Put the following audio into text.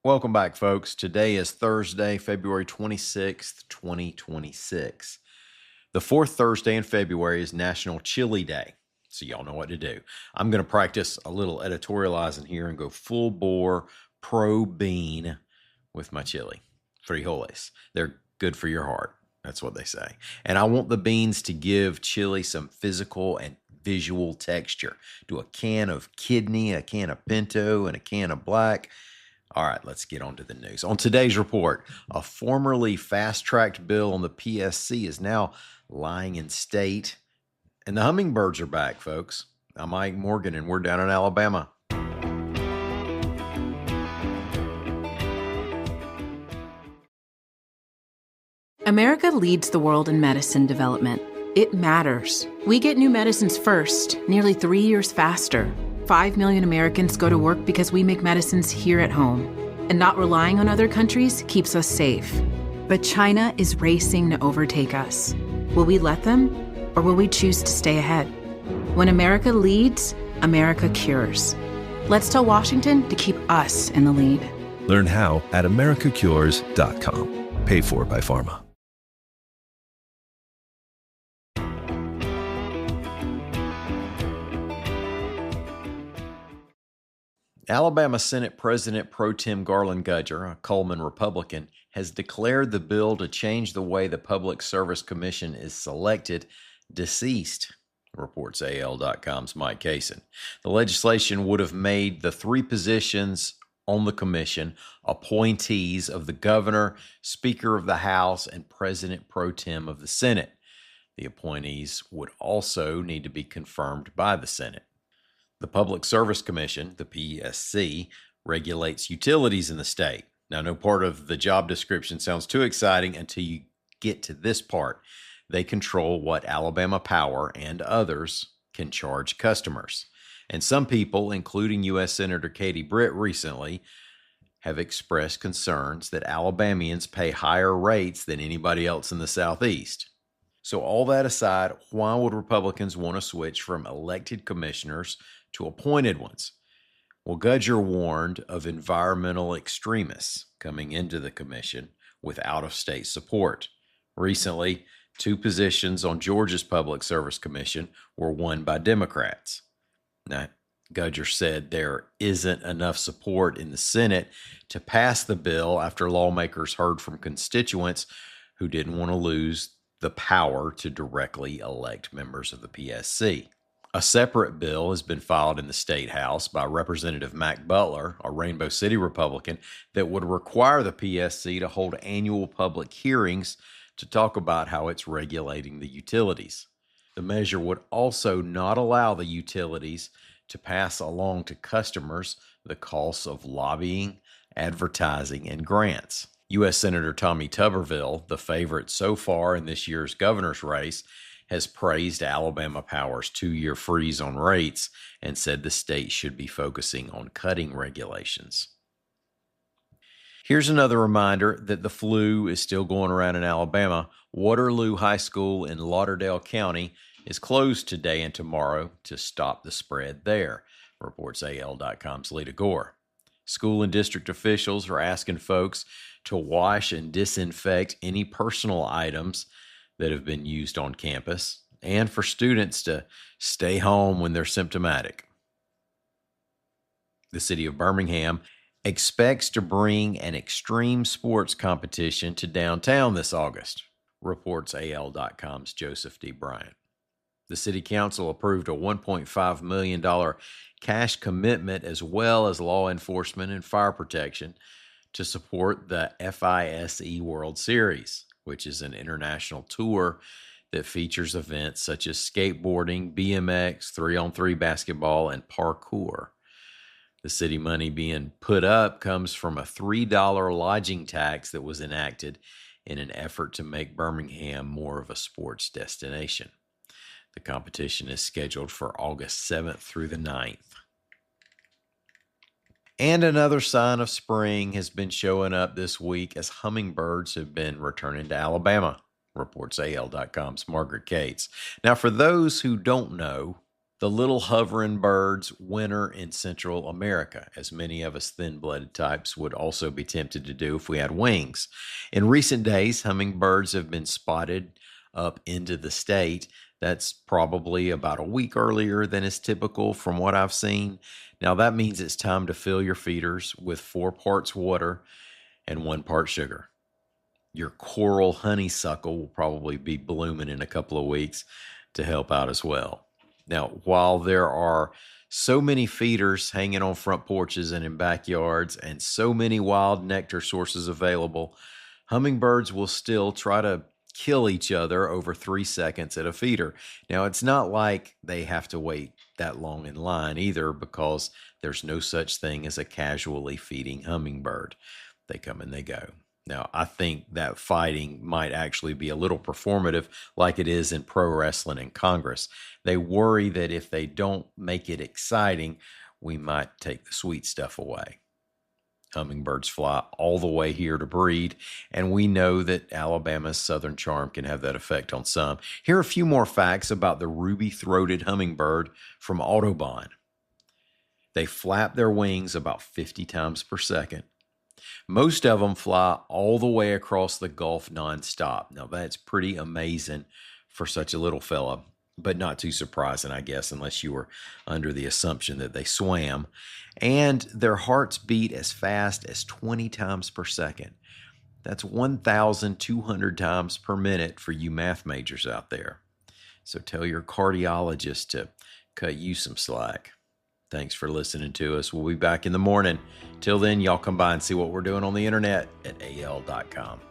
Welcome back, folks. Today is Thursday, February 26th, 2026. The fourth Thursday in February is National Chili Day, so y'all know what to do. I'm going to practice a little editorializing here and go full bore pro bean with my chili. Frijoles. They're good for your heart. That's what they say. And I want the beans to give chili some physical and visual texture. Do a can of kidney, a can of pinto, and a can of black. All right, let's get on to the news. On today's report, a formerly fast-tracked bill on the PSC is now lying in state, and the hummingbirds are back, folks. I'm Mike Morgan, and we're down in Alabama. America leads the world in medicine development. It matters. We get new medicines first, nearly 3 years faster. 5 million Americans go to work because we make medicines here at home. And not relying on other countries keeps us safe. But China is racing to overtake us. Will we let them, or will we choose to stay ahead? When America leads, America cures. Let's tell Washington to keep us in the lead. Learn how at americacures.com. Paid for by Pharma. Alabama Senate President Pro Tem Garland Gudger, a Coleman Republican, has declared the bill to change the way the Public Service Commission is selected deceased, reports AL.com's Mike Cason. The legislation would have made the three positions on the commission appointees of the governor, Speaker of the House, and President Pro Tem of the Senate. The appointees would also need to be confirmed by the Senate. The Public Service Commission, the PSC, regulates utilities in the state. Now, no part of the job description sounds too exciting until you get to this part. They control what Alabama Power and others can charge customers. And some people, including U.S. Senator Katie Britt recently, have expressed concerns that Alabamians pay higher rates than anybody else in the Southeast. So all that aside, why would Republicans want to switch from elected commissioners to appointed ones? Well, Gudger warned of environmental extremists coming into the commission with out-of-state support. Recently, two positions on Georgia's Public Service Commission were won by Democrats. Now, Gudger said there isn't enough support in the Senate to pass the bill after lawmakers heard from constituents who didn't want to lose the power to directly elect members of the PSC. A separate bill has been filed in the State House by Representative Mac Butler, a Rainbow City Republican, that would require the PSC to hold annual public hearings to talk about how it's regulating the utilities. The measure would also not allow the utilities to pass along to customers the costs of lobbying, advertising, and grants. U.S. Senator Tommy Tuberville, the favorite so far in this year's governor's race, has praised Alabama Power's 2-year freeze on rates and said the state should be focusing on cutting regulations. Here's another reminder that the flu is still going around in Alabama. Waterloo High School in Lauderdale County is closed today and tomorrow to stop the spread there, reports AL.com's Lita Gore. School and district officials are asking folks to wash and disinfect any personal items that have been used on campus, and for students to stay home when they're symptomatic. The city of Birmingham expects to bring an extreme sports competition to downtown this August, reports AL.com's Joseph D. Bryant. The city council approved a $1.5 million cash commitment as well as law enforcement and fire protection to support the FISE World Series, which is an international tour that features events such as skateboarding, BMX, 3-on-3 basketball, and parkour. The city money being put up comes from a $3 lodging tax that was enacted in an effort to make Birmingham more of a sports destination. The competition is scheduled for August 7th through the 9th. And another sign of spring has been showing up this week as hummingbirds have been returning to Alabama, reports AL.com's Margaret Cates. Now, for those who don't know, The little hovering birds winter in Central America, as many of us thin-blooded types would also be tempted to do if we had wings. In recent days, hummingbirds have been spotted up into the state. That's probably about a week earlier than is typical from what I've seen. Now, that means it's time to fill your feeders with 4 parts water and 1 part sugar. Your coral honeysuckle will probably be blooming in a couple of weeks to help out as well. Now, while there are so many feeders hanging on front porches and in backyards and so many wild nectar sources available, hummingbirds will still try to kill each other over 3 seconds at a feeder. Now, it's not like they have to wait that long in line either, because there's no such thing as a casually feeding hummingbird. They come and they go. Now, I think that fighting might actually be a little performative, like it is in pro wrestling and Congress. They worry that if they don't make it exciting, we might take the sweet stuff away. Hummingbirds fly all the way here to breed, and we know that Alabama's southern charm can have that effect on some. Here are a few more facts about the ruby-throated hummingbird from Audubon. They flap their wings about 50 times per second. Most of them fly all the way across the Gulf nonstop. Now, that's pretty amazing for such a little fella, but not too surprising, I guess, unless you were under the assumption that they swam. And their hearts beat as fast as 20 times per second. That's 1,200 times per minute for you math majors out there. So tell your cardiologist to cut you some slack. Thanks for listening to us. We'll be back in the morning. Till then, y'all come by and see what we're doing on the internet at al.com.